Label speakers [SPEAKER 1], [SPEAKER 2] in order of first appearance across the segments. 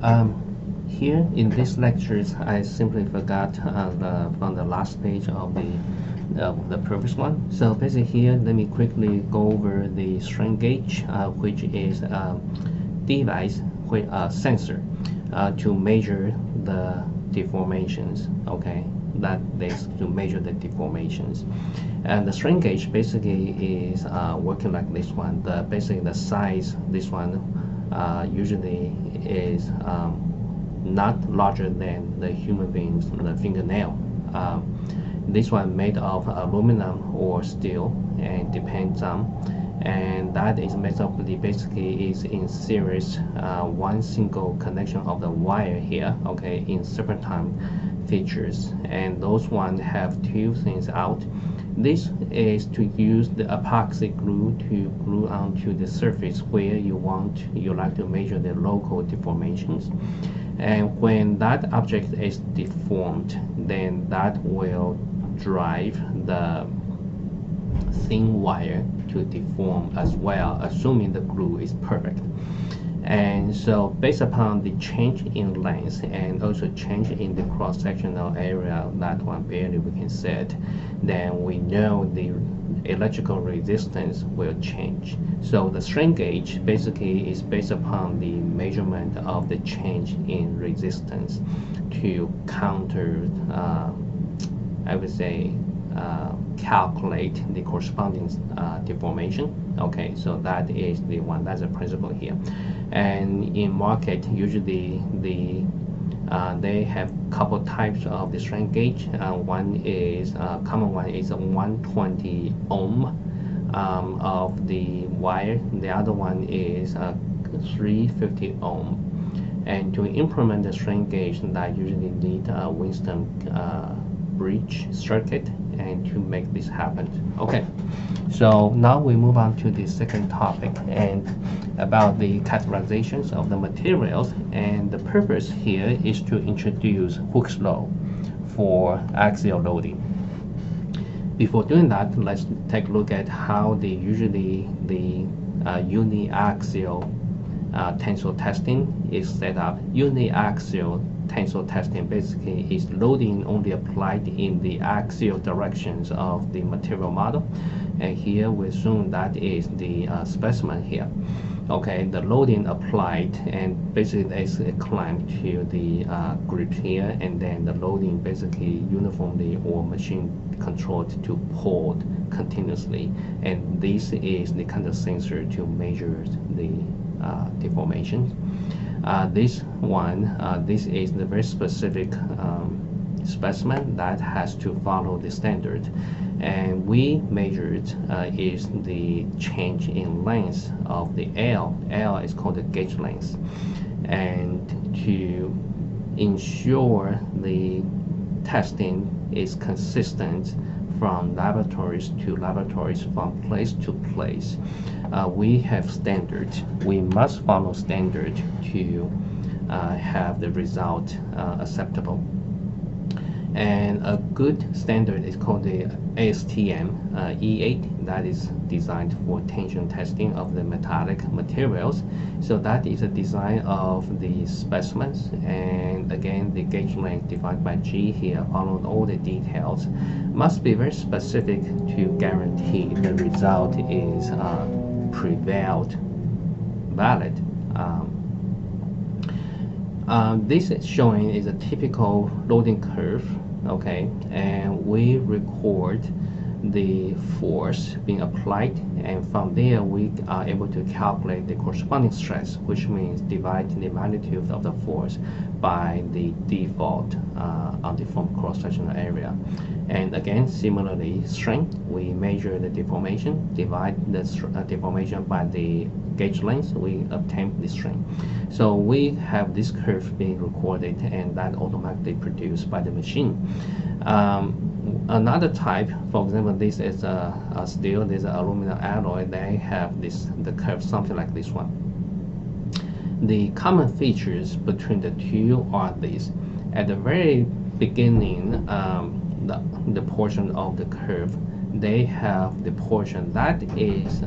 [SPEAKER 1] Here in this lectures, I simply forgot from the last page of the previous one. So basically here, let me quickly go over the strain gauge, which is a device with a sensor to measure the deformations. Okay, that is to measure the deformations. And the strain gauge basically is working like this one. Basically the size, this one usually is not larger than the human being's the fingernail. This one made of aluminum or steel, and depends on, and that is made up basically is in series, one single connection of the wire here, okay, in serpentine features, and those one have two things out. This is to use the epoxy glue to glue onto the surface where you like to measure the local deformations. And when that object is deformed, then that will drive the thin wire to deform as well, assuming the glue is perfect. And so based upon the change in length and also change in the cross-sectional area, that one barely we can set, then we know the electrical resistance will change. So the strain gauge basically is based upon the measurement of the change in resistance to counter, I would say, calculate the corresponding deformation. Okay, so that is the one, that's the principle here. And in market, usually they have couple types of the strain gauge. One is common one is a 120 ohm of the wire. The other one is 350 ohm. And to implement the strain gauge, that usually need a Winston bridge circuit and to make this happen. Okay, so now we move on to the second topic and about the categorizations of the materials, and the purpose here is to introduce Hooke's law for axial loading. Before doing that, let's take a look at how usually the uniaxial tensile testing is set up. Uniaxial tensile testing basically is loading only applied in the axial directions of the material model, and here we assume that is the specimen here. Okay, the loading applied, and basically is a clamp to the grip here, and then the loading basically uniformly or machine controlled to pulled continuously, and this is the kind of sensor to measure the deformation. This is the very specific specimen that has to follow the standard, and we measured is the change in length of the L. L is called the gauge length, and to ensure the testing is consistent from laboratories to laboratories, from place to place, we have standards. We must follow standard to have the result acceptable. And a good standard is called the ASTM E8, that is designed for tension testing of the metallic materials. So that is a design of the specimens, and again the gauge length defined by G here, following all the details, must be very specific to guarantee the result is prevailed valid. This is showing is a typical loading curve, okay, and we record the force being applied, and from there we are able to calculate the corresponding stress, which means dividing the magnitude of the force by the default undeformed cross-sectional area. And again, similarly, strain, we measure the deformation, divide the deformation by the gauge length, we obtain the strain. So we have this curve being recorded, and that automatically produced by the machine. Another type, for example, this is a steel, this is an aluminum alloy, they have the curve something like this one. The common features between the two are these. At the very beginning, the portion of the curve, they have the portion that is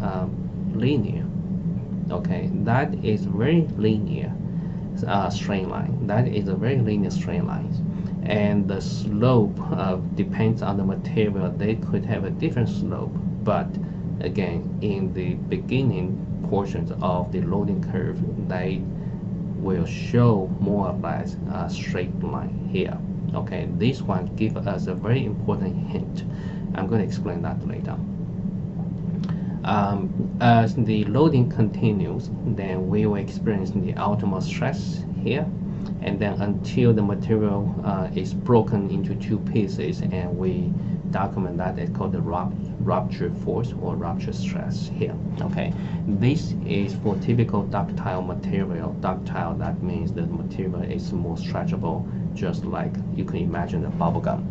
[SPEAKER 1] linear. Okay, that is very linear, straight line. That is a very linear straight line. And the slope depends on the material. They could have a different slope, but again, in the beginning portions of the loading curve, they will show more or less a straight line here. Okay, this one gives us a very important hint. I'm going to explain that later. As the loading continues, then we will experience the ultimate stress here, and then until the material is broken into two pieces, and we document that. It's called the rupture force or rupture stress here. Okay, this is for typical ductile material. Ductile, that means the material is more stretchable, just like you can imagine a bubble gum.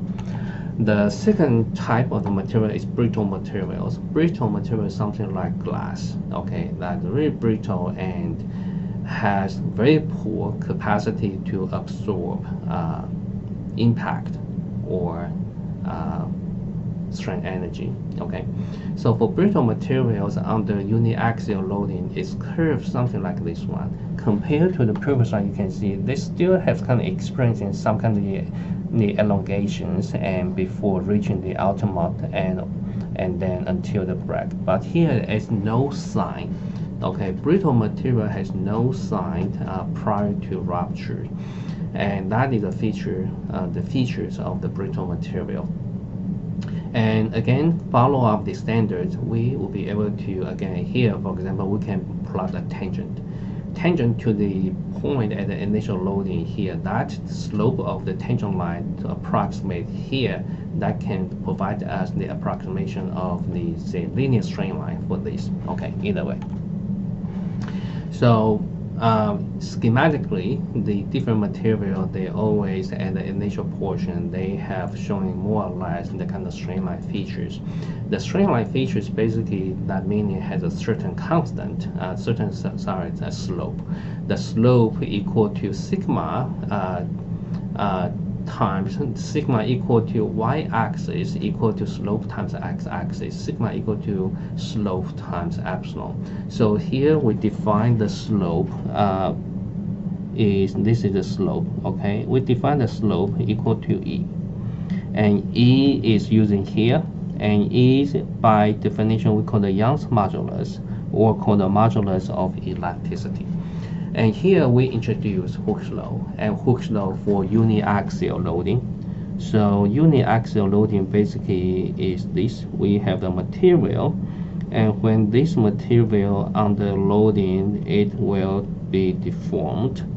[SPEAKER 1] The second type of the material is brittle materials. Brittle material is something like glass. Okay, that's very brittle and has very poor capacity to absorb impact or strain energy. Okay, so for brittle materials under uniaxial loading, it's curved something like this one. Compared to the previous one, you can see they still have kind of experiencing some kind of the elongations and before reaching the ultimate and then until the break. But here is no sign. Okay, brittle material has no sign prior to rupture, and that is a feature, the features of the brittle material. And again, follow up the standards, we will be able to, again, here, for example, we can plot a tangent to the point at the initial loading here. That slope of the tangent line to approximate here, that can provide us the approximation of the, say, linear straight line for this. Okay, either way. So schematically, the different material, they always at the initial portion, they have showing more or less the kind of straight line features. The straight line features basically, that meaning has a certain constant, a slope. The slope equal to sigma times sigma equal to y-axis equal to slope times x-axis. Sigma equal to slope times epsilon. So here we define the slope this is the slope. Okay, we define the slope equal to E, and E is using here, and E is by definition we call the Young's modulus, or called the modulus of elasticity. And here we introduce Hooke's law, and Hooke's law for uniaxial loading. So uniaxial loading basically is this. We have the material, and when this material under loading, it will be deformed.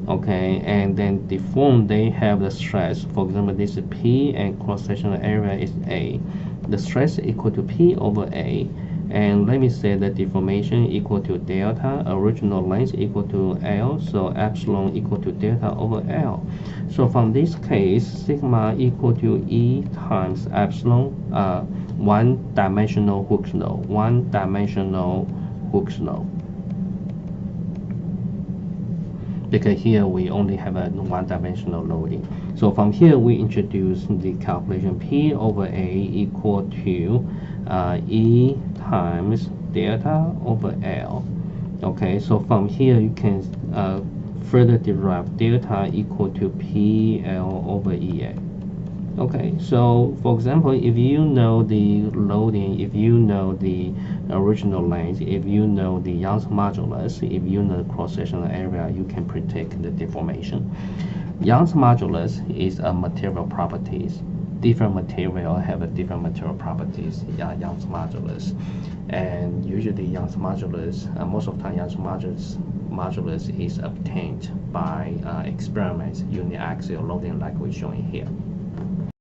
[SPEAKER 1] Okay, and then deformed, they have the stress. For example, this is P and cross-sectional area is A. The stress equal to P over A. And let me say that deformation equal to delta, original length equal to L, so epsilon equal to delta over L. So from this case, sigma equal to E times epsilon, one-dimensional Hooke's law, one-dimensional Hooke's law. Because here we only have a one-dimensional loading. So from here we introduce the calculation P over A equal to E times delta over L. Okay, so from here you can further derive delta equal to PL over EA. Okay, so for example, if you know the loading, if you know the original length, if you know the Young's modulus, if you know the cross-sectional area, you can predict the deformation. Young's modulus is a material properties. Different material have a different material properties, Young's modulus. And usually Young's modulus, most of the time Young's modulus is obtained by experiments, uniaxial loading like we're showing here.